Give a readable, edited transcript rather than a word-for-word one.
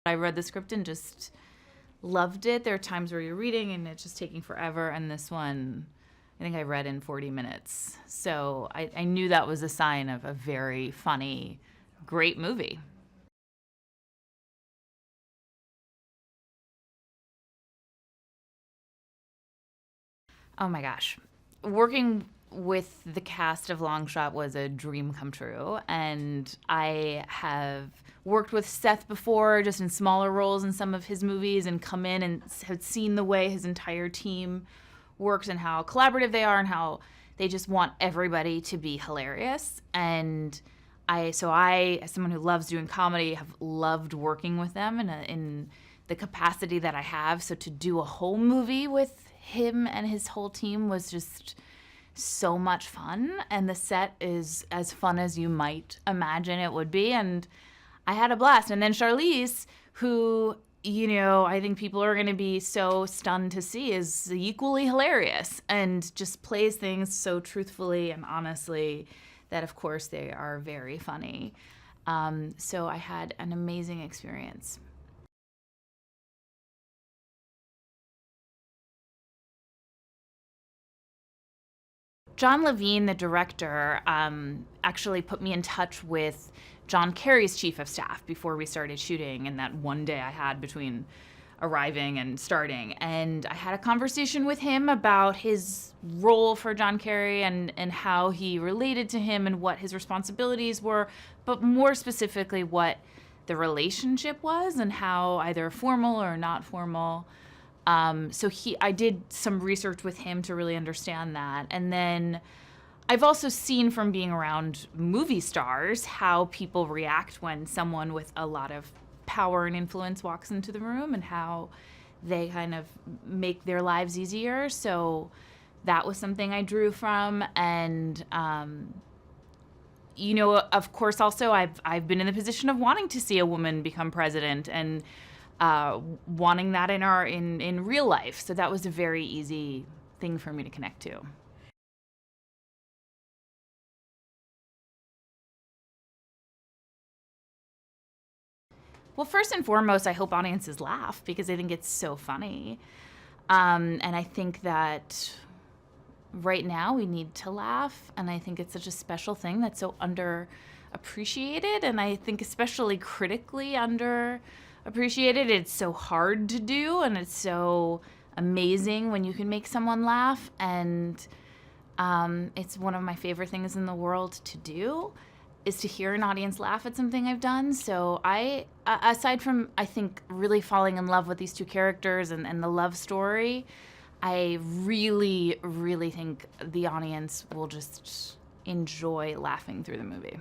I read the script and just loved it. There are times where you're reading and it's just taking forever, and this one, I think I read in 40 minutes. So I knew that was a sign of a very funny, great movie. Oh my gosh. Working with the cast of Long Shot was a dream come true. And I have worked with Seth before, just in smaller roles in some of his movies, and come in and have seen the way his entire team works and how collaborative they are and how they just want everybody to be hilarious. And as someone who loves doing comedy, have loved working with them in the capacity that I have. So to do a whole movie with him and his whole team was just so much fun, and the set is as fun as you might imagine it would be, and I had a blast. And then Charlize, who, I think people are going to be so stunned to see, is equally hilarious and just plays things so truthfully and honestly that, of course, they are very funny. So I had an amazing experience. John Levine, the director, actually put me in touch with John Kerry's chief of staff before we started shooting, and that one day I had between arriving and starting. And I had a conversation with him about his role for John Kerry and how he related to him and what his responsibilities were, but more specifically what the relationship was and how either formal or not formal. I did some research with him to really understand that. And then I've also seen from being around movie stars how people react when someone with a lot of power and influence walks into the room and how they kind of make their lives easier. So that was something I drew from. And, of course, also I've been in the position of wanting to see a woman become president and wanting that in real life. So that was a very easy thing for me to connect to. Well, first and foremost, I hope audiences laugh because I think it's so funny. And I think that right now we need to laugh. And I think it's such a special thing that's so underappreciated. And I think especially critically underappreciated. It's so hard to do, and it's so amazing when you can make someone laugh. And it's one of my favorite things in the world to do, is to hear an audience laugh at something I've done. So aside from, I think, really falling in love with these two characters and the love story, I really, really think the audience will just enjoy laughing through the movie.